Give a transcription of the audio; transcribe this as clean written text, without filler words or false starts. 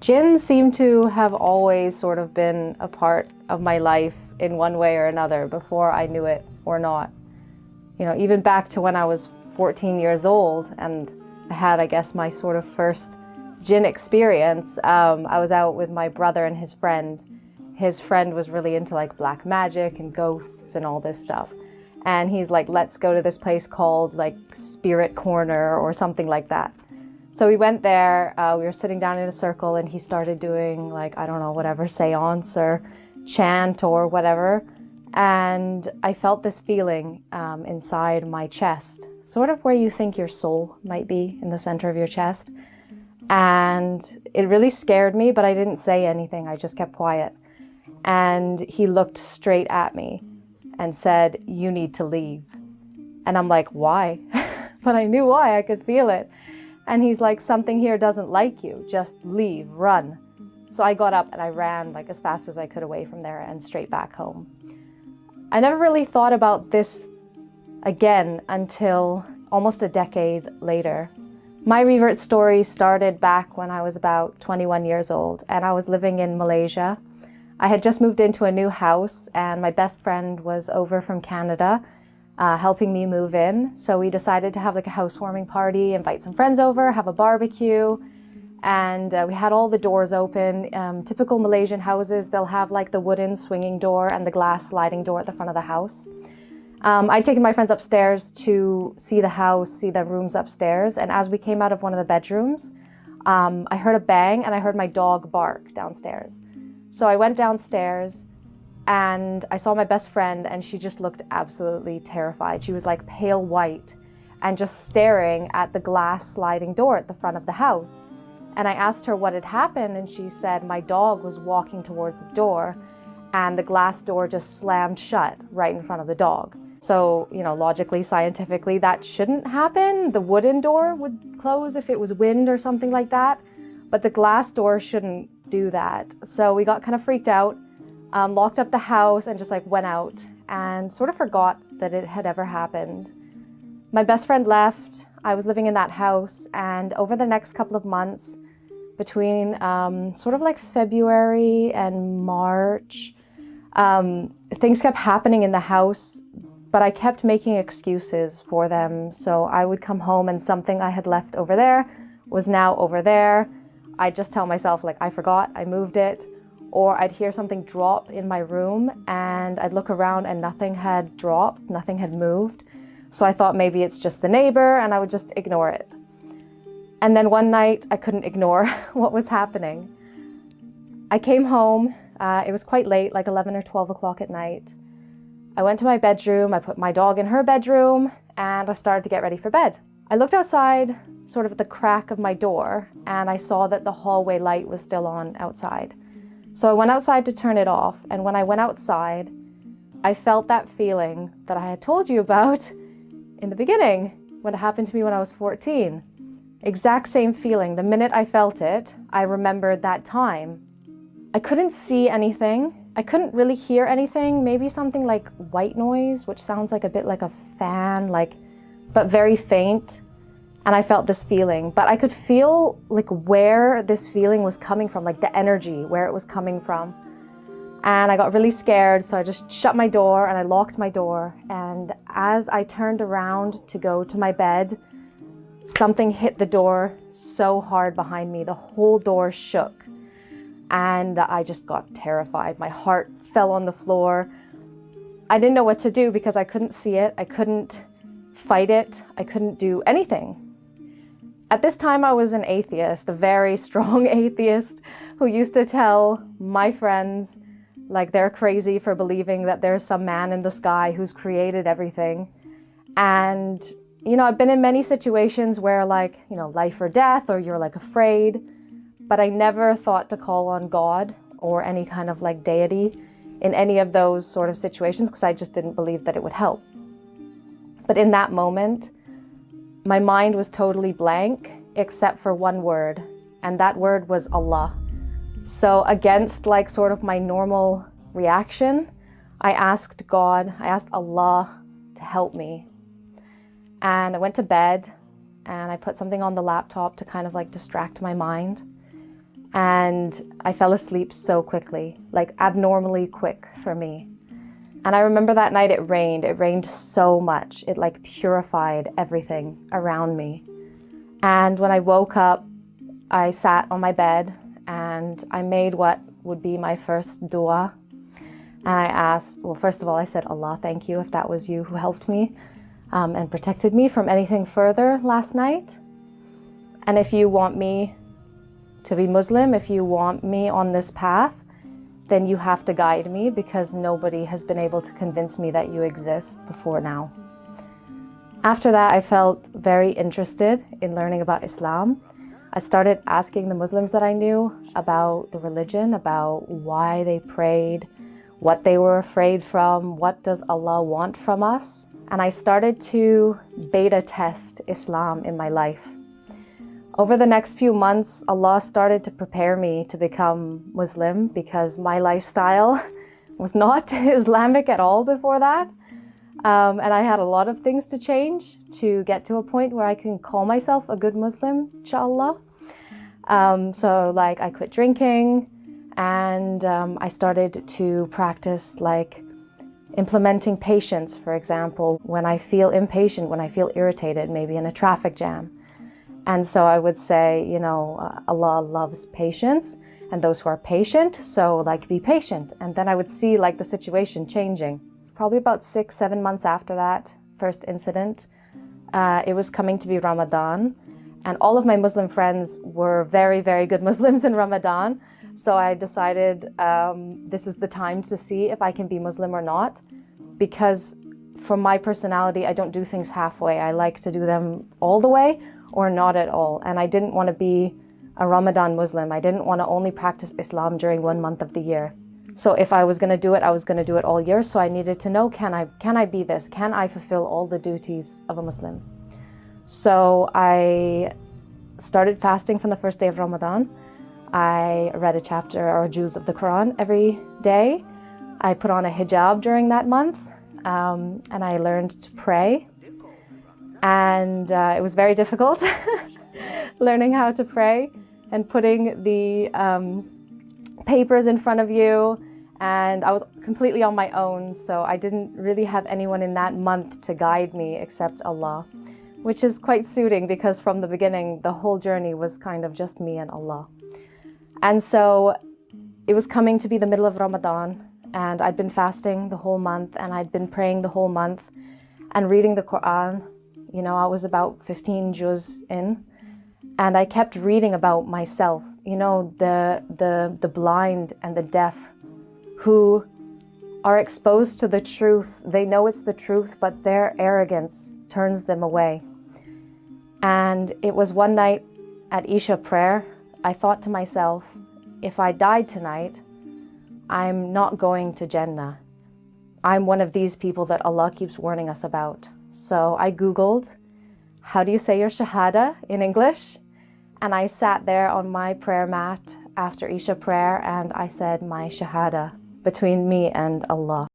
Jinn seemed to have always sort of been a part of my life in one way or another before I knew it or not. You know, even back to when I was 14 years old and I had, I guess, my sort of first Jinn experience. I was out with my brother and his friend. His friend was really into like black magic and ghosts and all this stuff. And he's like, let's go to this place called like Spirit Corner or something like that. So we went there, we were sitting down in a circle and he started doing like, I don't know, whatever, seance or chant or whatever. And I felt this feeling inside my chest, sort of where you think your soul might be, in the center of your chest. And it really scared me, but I didn't say anything. I just kept quiet. And he looked straight at me and said, "You need to leave." And I'm like, why? But I knew why, I could feel it. And he's like, something here doesn't like you, just leave, run. So I got up and I ran like as fast as I could away from there and straight back home. I never really thought about this again until almost a decade later. My revert story started back when I was about 21 years old and I was living in Malaysia. I had just moved into a new house and my best friend was over from Canada helping me move in. So we decided to have like a housewarming party, invite some friends over, have a barbecue. And we had all the doors open. Typical Malaysian houses, they'll have like the wooden swinging door and the glass sliding door at the front of the house. I'd taken my friends upstairs to see the house, see the rooms upstairs. And as we came out of one of the bedrooms, I heard a bang and I heard my dog bark downstairs. So I went downstairs and I saw my best friend and she just looked absolutely terrified. She was like pale white and just staring at the glass sliding door at the front of the house. And I asked her what had happened and she said my dog was walking towards the door and the glass door just slammed shut right in front of the dog. So, you know, logically, scientifically, that shouldn't happen. The wooden door would close if it was wind or something like that, but the glass door shouldn't do that. So we got kind of freaked out, locked up the house and just like went out and sort of forgot that it had ever happened. My best friend left. I was living in that house and over the next couple of months, between sort of like February and March, things kept happening in the house, but I kept making excuses for them. So I would come home and something I had left over there was now over there. I'd just tell myself like, I forgot, I moved it. Or I'd hear something drop in my room and I'd look around and nothing had dropped, nothing had moved. So I thought maybe it's just the neighbor and I would just ignore it. And then one night I couldn't ignore what was happening. I came home, it was quite late, like 11 or 12 o'clock at night. I went to my bedroom, I put my dog in her bedroom and I started to get ready for bed. I looked outside, sort of at the crack of my door, and I saw that the hallway light was still on outside. So I went outside to turn it off, and when I went outside, I felt that feeling that I had told you about in the beginning, when it happened to me when I was 14. Exact same feeling. The minute I felt it, I remembered that time. I couldn't see anything. I couldn't really hear anything. Maybe something like white noise, which sounds like a bit like a fan, but very faint. And I felt this feeling, but I could feel like where this feeling was coming from, like the energy, where it was coming from. And I got really scared, so I just shut my door and I locked my door. And as I turned around to go to my bed, something hit the door so hard behind me. The whole door shook. And I just got terrified. My heart fell on the floor. I didn't know what to do because I couldn't see it. I couldn't fight it. I couldn't do anything. At this time, I was an atheist, a very strong atheist who used to tell my friends like they're crazy for believing that there's some man in the sky who's created everything. And, you know, I've been in many situations where like, you know, life or death, or you're like afraid, but I never thought to call on God or any kind of like deity in any of those sort of situations because I just didn't believe that it would help. But in that moment, my mind was totally blank except for one word, and that word was Allah. So against like sort of my normal reaction, I asked God, I asked Allah to help me. And I went to bed and I put something on the laptop to kind of like distract my mind. And I fell asleep so quickly, like abnormally quick for me. And I remember that night it rained so much. It like purified everything around me. And when I woke up, I sat on my bed and I made what would be my first dua. And I asked, well, first of all, I said, Allah, thank you if that was you who helped me and protected me from anything further last night. And if you want me to be Muslim, if you want me on this path, then you have to guide me, because nobody has been able to convince me that you exist before now. After that, I felt very interested in learning about Islam. I started asking the Muslims that I knew about the religion, about why they prayed, what they were afraid from, what does Allah want from us. And I started to beta test Islam in my life. Over the next few months, Allah started to prepare me to become Muslim, because my lifestyle was not Islamic at all before that. And I had a lot of things to change to get to a point where I can call myself a good Muslim, inshallah. So like I quit drinking, and I started to practice like implementing patience, for example, when I feel impatient, when I feel irritated, maybe in a traffic jam. And so I would say, you know, Allah loves patience and those who are patient, so like be patient. And then I would see like the situation changing. Probably about 6-7 months after that first incident, it was coming to be Ramadan. And all of my Muslim friends were very, very good Muslims in Ramadan. So I decided this is the time to see if I can be Muslim or not. Because for my personality, I don't do things halfway. I like to do them all the way or not at all. And I didn't want to be a Ramadan Muslim. I didn't want to only practice Islam during 1 month of the year. So if I was going to do it, I was going to do it all year. So I needed to know, can I be this? Can I fulfill all the duties of a Muslim? So I started fasting from the first day of Ramadan. I read a chapter or a juz of the Quran every day. I put on a hijab during that month, and I learned to pray. And it was very difficult learning how to pray and putting the papers in front of you. And I was completely on my own, so I didn't really have anyone in that month to guide me except Allah, which is quite suiting, because from the beginning, the whole journey was kind of just me and Allah. And so it was coming to be the middle of Ramadan, and I'd been fasting the whole month, and I'd been praying the whole month and reading the Quran. You know, I was about 15 juz in, and I kept reading about myself, you know, the blind and the deaf who are exposed to the truth. They know it's the truth, but their arrogance turns them away. And it was one night at Isha prayer, I thought to myself, if I died tonight, I'm not going to Jannah. I'm one of these people that Allah keeps warning us about. So I Googled, how do you say your Shahada in English? And I sat there on my prayer mat after Isha prayer, and I said my Shahada between me and Allah.